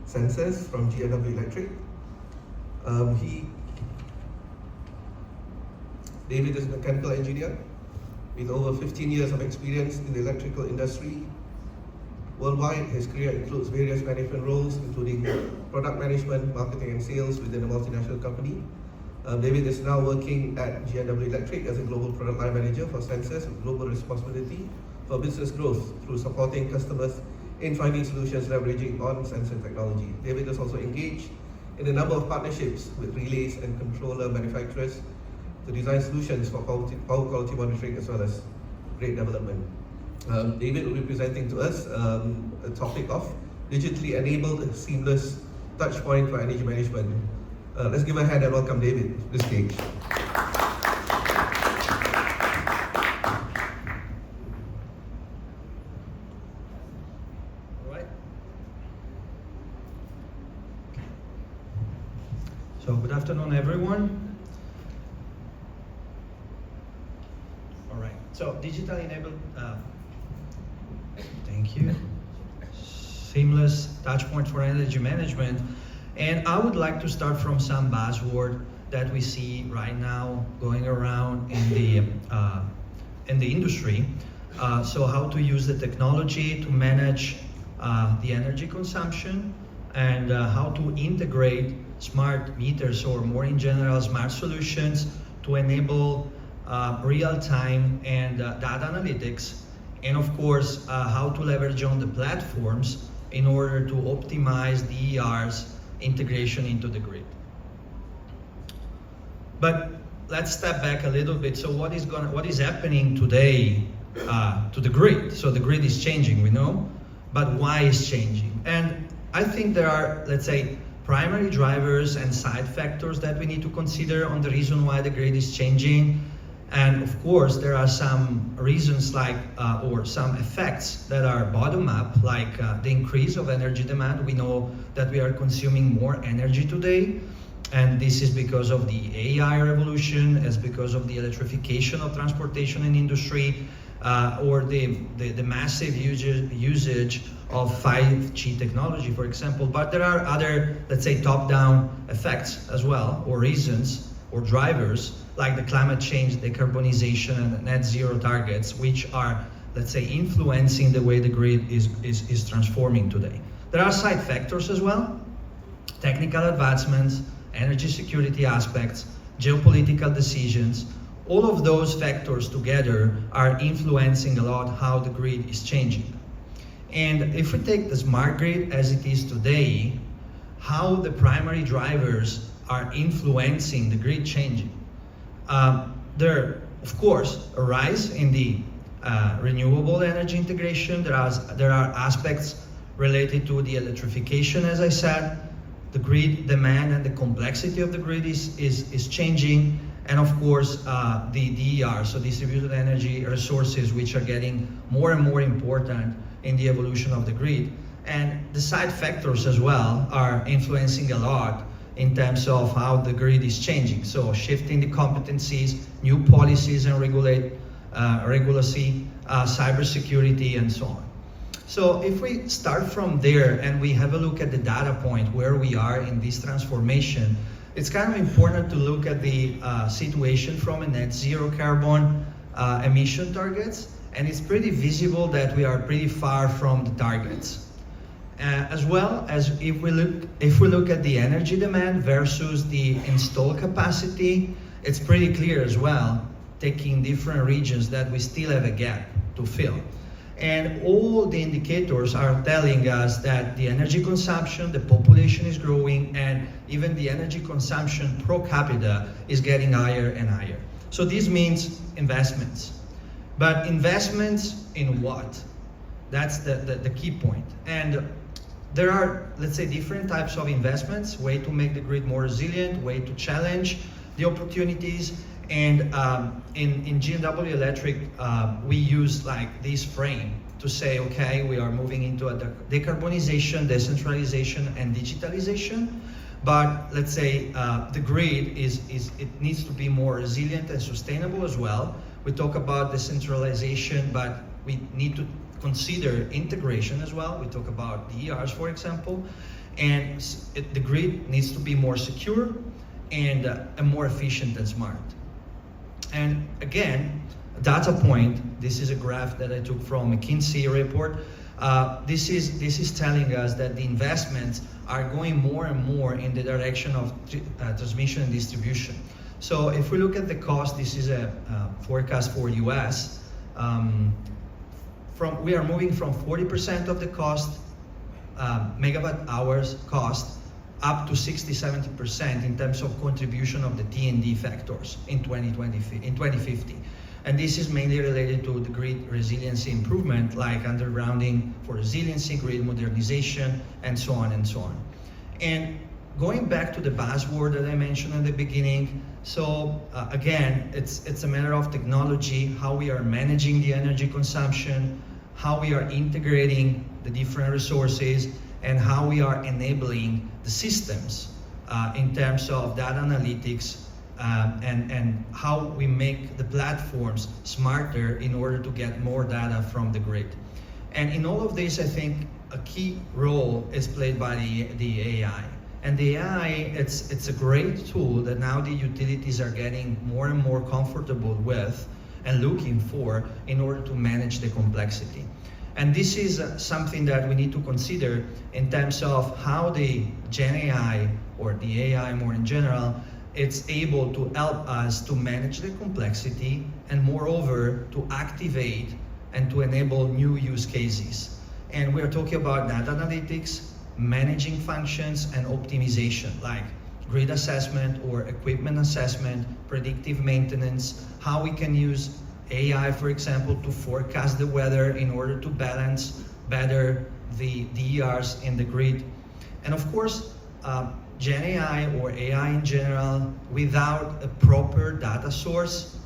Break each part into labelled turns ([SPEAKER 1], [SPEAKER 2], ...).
[SPEAKER 1] sensors from GNW Electric. David is a mechanical engineer with over 15 years of experience in the electrical industry. Worldwide, his career includes various management roles, including product management, marketing and sales within a multinational company. David is now working at GNW Electric as a global product line manager for sensors with global responsibility for business growth through supporting customers in finding solutions leveraging on sensor technology. David is also engaged in a number of partnerships with relays and controller manufacturers to design solutions for power quality monitoring as well as great development. David will be presenting to us a topic of digitally enabled and seamless touchpoint for energy management. Let's give a hand and welcome David to the stage.
[SPEAKER 2] All right. So good afternoon, everyone. All right. So digitally enabled. Thank you. Seamless touchpoint for energy management. And I would like to start from some buzzword that we see right now going around in the industry. So how to use the technology to manage the energy consumption, and how to integrate smart meters, or more in general, smart solutions to enable real-time and data analytics, and of course, how to leverage on the platforms in order to optimize DER's integration into the grid. But let's step back a little bit. So what is happening today to the grid? So the grid is changing, we know, but why is changing? And I think there are, let's say, primary drivers and side factors that we need to consider on the reason why the grid is changing. And of course, there are some reasons or some effects that are bottom up, like the increase of energy demand. We know that we are consuming more energy today, and this is because of the AI revolution, it's because of the electrification of transportation and industry, or the massive usage of 5G technology, for example. But there are other, let's say, top-down effects as well, or reasons, or drivers, like the climate change, decarbonization, and net zero targets, which are, let's say, influencing the way the grid is transforming today. There are side factors as well: technical advancements, energy security aspects, geopolitical decisions. All of those factors together are influencing a lot how the grid is changing. And if we take the smart grid as it is today, how the primary drivers are influencing the grid changing. There, of course, a rise in the renewable energy integration. There are aspects related to the electrification, as I said. The grid demand and the complexity of the grid is changing. And of course, the DER, so distributed energy resources, which are getting more and more important in the evolution of the grid. And the side factors as well are influencing a lot in terms of how the grid is changing. So shifting the competencies, new policies and regulatory, cybersecurity, and so on. So if we start from there and we have a look at the data point where we are in this transformation, it's kind of important to look at the situation from a net zero carbon emission targets, and it's pretty visible that we are pretty far from the targets. As well as if we look at the energy demand versus the installed capacity, it's pretty clear as well, taking different regions, that we still have a gap to fill. And all the indicators are telling us that the energy consumption, the population is growing, and even the energy consumption per capita is getting higher and higher. So this means investments. But investments in what? That's the key point. And there are, let's say, different types of investments, way to make the grid more resilient, way to challenge the opportunities. And in GNW Electric, we use like this frame to say, okay, we are moving into a decarbonization, decentralization, and digitalization. But let's say the grid it needs to be more resilient and sustainable as well. We talk about decentralization, but we need to consider integration as well. We talk about DERs, for example. And the grid needs to be more secure and more efficient and smart. And again, data point, this is a graph that I took from McKinsey report. This is telling us that the investments are going more and more in the direction of transmission and distribution. So if we look at the cost, this is a forecast for US. We are moving from 40% of the cost, megawatt hours cost, up to 60-70% in terms of contribution of the T&D factors in 2050. And this is mainly related to the grid resiliency improvement, like undergrounding for resiliency, grid modernization, and so on and so on. And going back to the buzzword that I mentioned at the beginning, so again, it's a matter of technology, how we are managing the energy consumption, how we are integrating the different resources, and how we are enabling the systems in terms of data analytics, and how we make the platforms smarter in order to get more data from the grid. And in all of this, I think a key role is played by the AI. And the AI, it's a great tool that now the utilities are getting more and more comfortable with and looking for in order to manage the complexity. And this is something that we need to consider in terms of how the Gen AI, or the AI more in general, it's able to help us to manage the complexity and moreover to activate and to enable new use cases. And we're talking about data analytics, managing functions, and optimization, like grid assessment or equipment assessment, predictive maintenance, how we can use AI, for example, to forecast the weather in order to balance better the DERs in the grid. And of course, Gen AI or AI in general, without a proper data source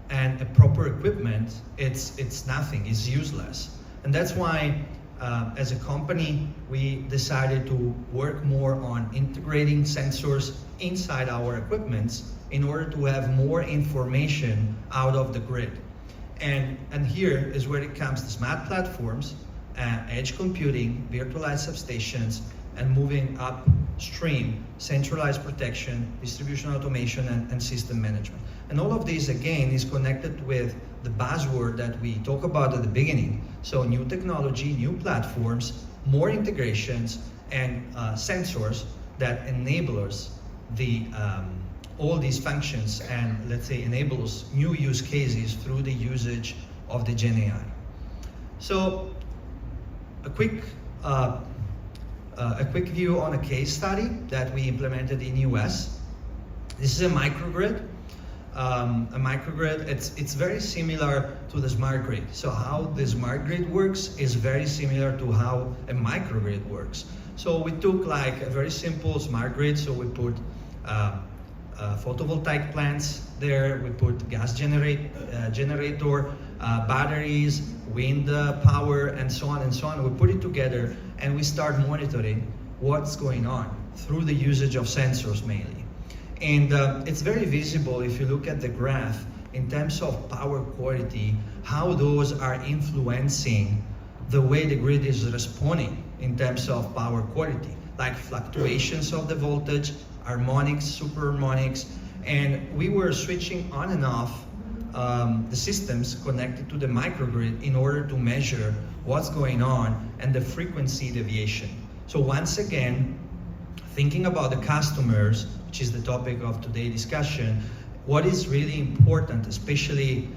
[SPEAKER 2] and a proper equipment, it's nothing, it's useless. And that's why, as a company, we decided to work more on integrating sensors inside our equipments in order to have more information out of the grid. And here is where it comes to smart platforms, edge computing, virtualized substations, and moving upstream, centralized protection, distribution automation, and system management. And all of this, again, is connected with the buzzword that we talk about at the beginning. So new technology, new platforms, more integrations, and sensors that enables all these functions and, let's say, enables new use cases through the usage of the Gen AI. So a quick view on a case study that we implemented in US. This is a microgrid. It's very similar to the smart grid. So how the smart grid works is very similar to how a microgrid works. So we took like a very simple smart grid. So we put photovoltaic plants there, we put gas generator, batteries, wind power, and so on and so on. We put it together and we start monitoring what's going on through the usage of sensors mainly. And it's very visible if you look at the graph in terms of power quality, how those are influencing the way the grid is responding in terms of power quality, like fluctuations of the voltage, harmonics, superharmonics, and we were switching on and off the systems connected to the microgrid in order to measure what's going on and the frequency deviation. So once again, thinking about the customers, which is the topic of today's discussion, what is really important, especially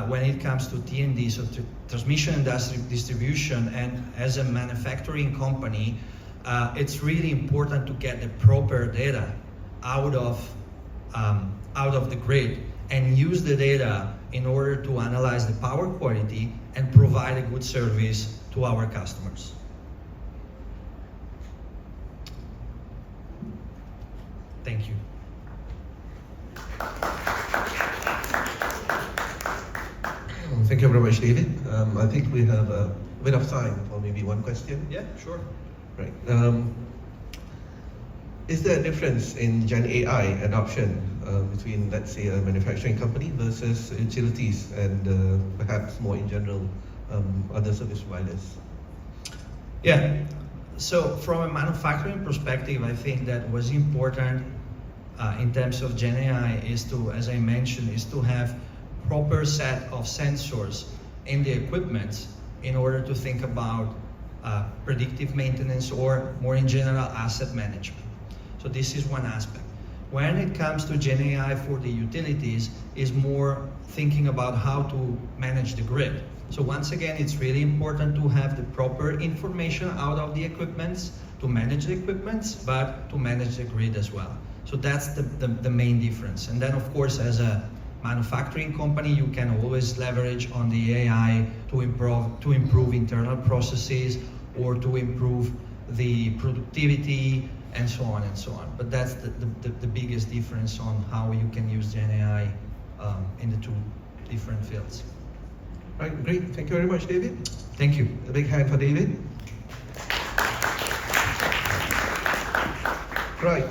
[SPEAKER 2] when it comes to T&D, so transmission and distribution, and as a manufacturing company, it's really important to get the proper data out of the grid and use the data in order to analyze the power quality and provide a good service to our customers. Thank you.
[SPEAKER 1] Thank you very much, David. I think we have a bit of time for maybe one question.
[SPEAKER 2] Yeah, sure.
[SPEAKER 1] Right. Is there a difference in Gen AI adoption between, let's say, a manufacturing company versus utilities and perhaps more in general, other service providers?
[SPEAKER 2] Yeah, So from a manufacturing perspective, I think that what's important in terms of Gen AI is to, as I mentioned, is to have proper set of sensors in the equipment in order to think about predictive maintenance or more in general asset management. So this is one aspect. When it comes to Gen AI for the utilities, is more thinking about how to manage the grid. So once again, it's really important to have the proper information out of the equipments to manage the equipments, but to manage the grid as well. So that's the main difference. And then of course, as a manufacturing company, you can always leverage on the AI to improve internal processes or to improve the productivity and so on and so on. But that's the biggest difference on how you can use Gen AI in the two different fields.
[SPEAKER 1] Right, great. Thank you very much, David.
[SPEAKER 2] Thank you.
[SPEAKER 1] A big hand for David. Right.